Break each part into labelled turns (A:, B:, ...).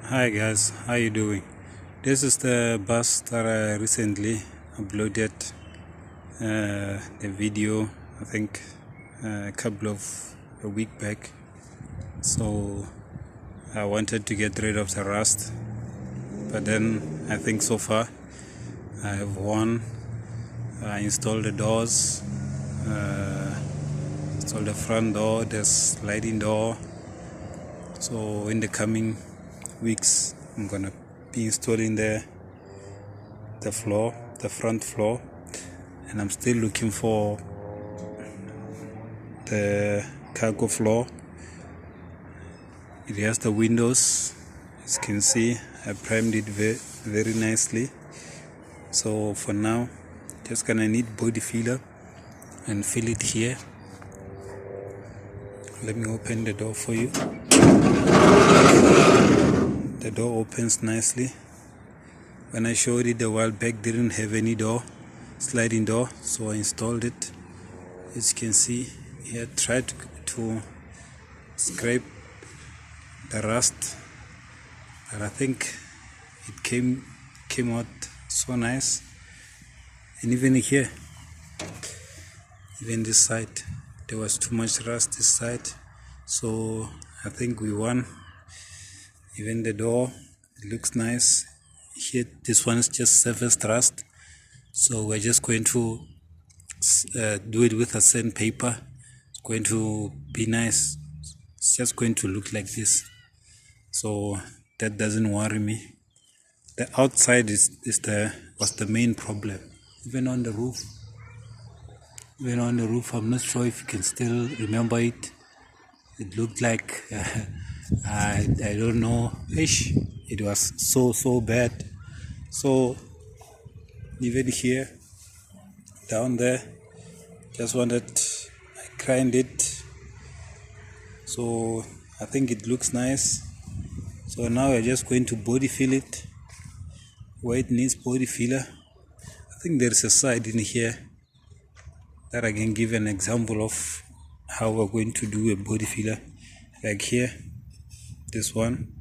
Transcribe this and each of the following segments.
A: Hi guys, how you doing? This is the bus that I recently uploaded the video, I think a couple of a week back. So I wanted to get rid of the rust, but then I think so far I have won. I installed the doors, installed the front door, the sliding door. So in the coming weeks I'm gonna be installing the front floor, and I'm still looking for the cargo floor. It has the windows, as you can see. I primed it very nicely. So for now, just gonna need body filler and fill it here. Let me open the door for you. The door opens nicely. When I showed it a while back, didn't have any sliding door, so I installed it. As you can see here, tried to scrape the rust, but I think it came out so nice. And even here, even this side, there was too much rust this side, so I think we won. Even the door, it looks nice. Here, this one is just surface rust, so we're just going to do it with a sandpaper. It's going to be nice. It's just going to look like this, so that doesn't worry me. The outside was the main problem. Even on the roof, I'm not sure if you can still remember it. It looked like I don't know. It was so bad. So even here, down there, just I grind it. So I think it looks nice. So now we're just going to body fill it where it needs body filler. I think there's a side in here that I can give an example of how we're going to do a body filler. Like here, this one,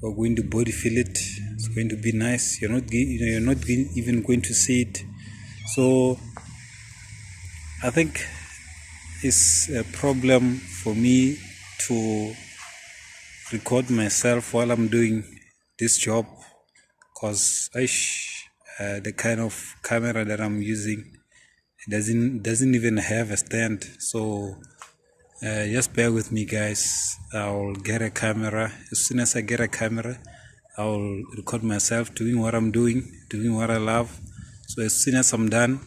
A: we're going to body fill it. It's going to be nice. You're not even going to see it. So I think it's a problem for me to record myself while I'm doing this job, because the kind of camera that I'm using, it doesn't even have a stand. So just bear with me, guys. I'll get a camera. As soon as I get a camera, I'll record myself doing what I'm doing what I love. So as soon as I'm done,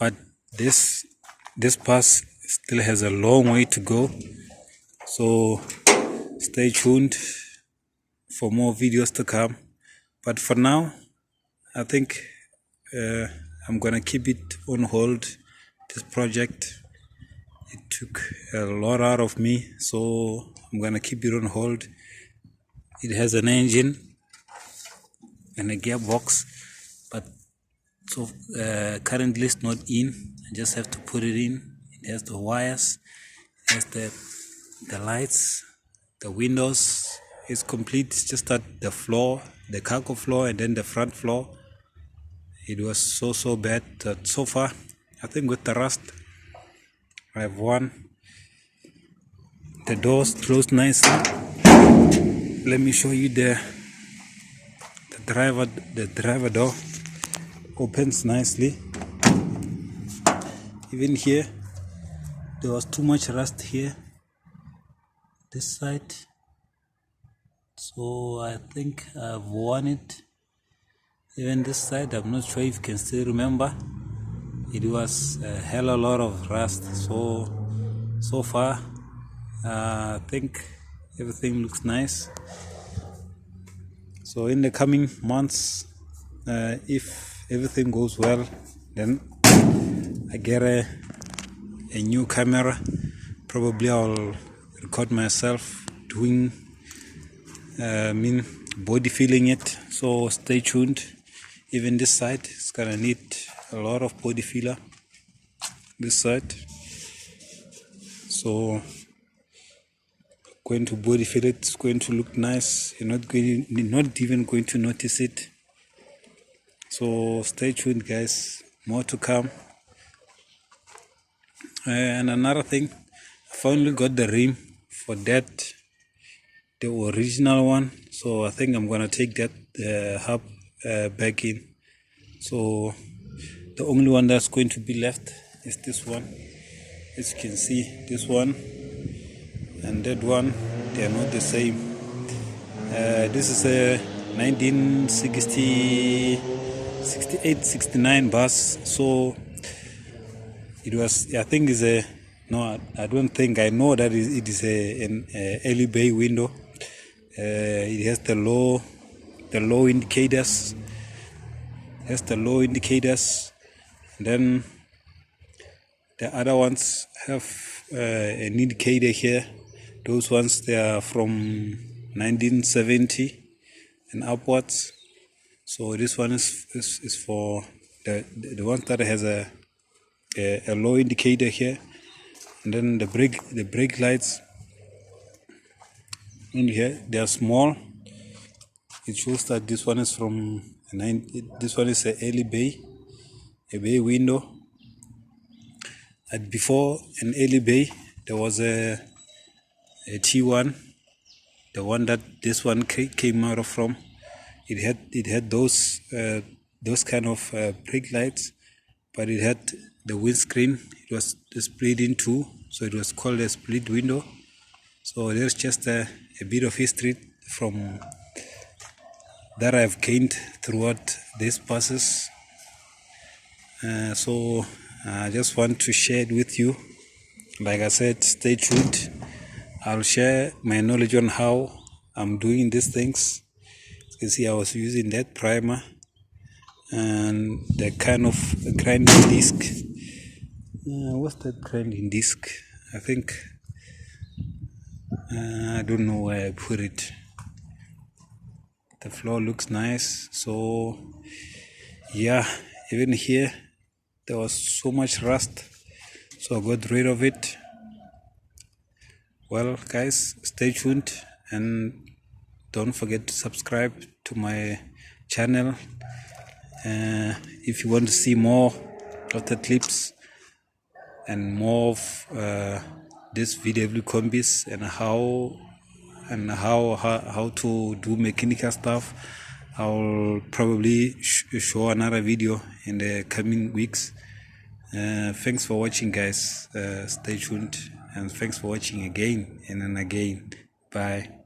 A: but this bus still has a long way to go, so stay tuned for more videos to come. But for now, I think I'm gonna keep it on hold. This project, it took a lot out of me, so I'm gonna keep it on hold. It has an engine and a gearbox, but so currently it's not in. I just have to put it in. It has the wires, it has the lights, the windows. It's complete. It's just that the floor, the cargo floor, and then the front floor, it was so bad that so far, I think with the rust, I've won. The doors closed nicely. Let me show you the driver door opens nicely. Even here, there was too much rust here, this side, so I think I've won it. Even this side, I'm not sure if you can still remember, it was a hell of a lot of rust. So far, I think everything looks nice. So in the coming months, if everything goes well, then I get a new camera. Probably I'll record myself doing body filling it, so stay tuned. Even this side is gonna need a lot of body filler, this side, so going to body fill it. It's going to look nice. You're not even going to notice it. So stay tuned, guys. More to come. And another thing, I finally got the rim for that, the original one. So I think I'm gonna take that hub back in. So the only one that's going to be left is this one. As you can see, this one and that one, they are not the same. This is a 1968, 69 bus. So it was, I think is a, no, I don't think, I know that it is an early bay window. It has the low indicators. Has the low indicators. And then the other ones have an indicator here. Those ones, they are from 1970 and upwards. So this one is for the one that has a low indicator here. And then the brake lights in here, they are small. It shows that this one is from this one is a early bay, a bay window. And before an early bay, there was a T1, the one that this one came out of from. It had those kind of brake lights, but it had the windscreen. It was split in two, so it was called a split window. So there's just a bit of history from that I've gained throughout these buses. So I just want to share it with you. Like I said, stay tuned. I'll share my knowledge on how I'm doing these things. As you can see, I was using that primer and the kind of grinding disc. What's that grinding disc? I think I don't know where I put it. The floor looks nice. So yeah, even here there was so much rust, so I got rid of it. Well, guys, stay tuned and don't forget to subscribe to my channel if you want to see more of the clips and more of this VW combis and how to do mechanical stuff. I'll probably show another video in the coming weeks. Thanks for watching, guys. Stay tuned, and thanks for watching again and again. Bye.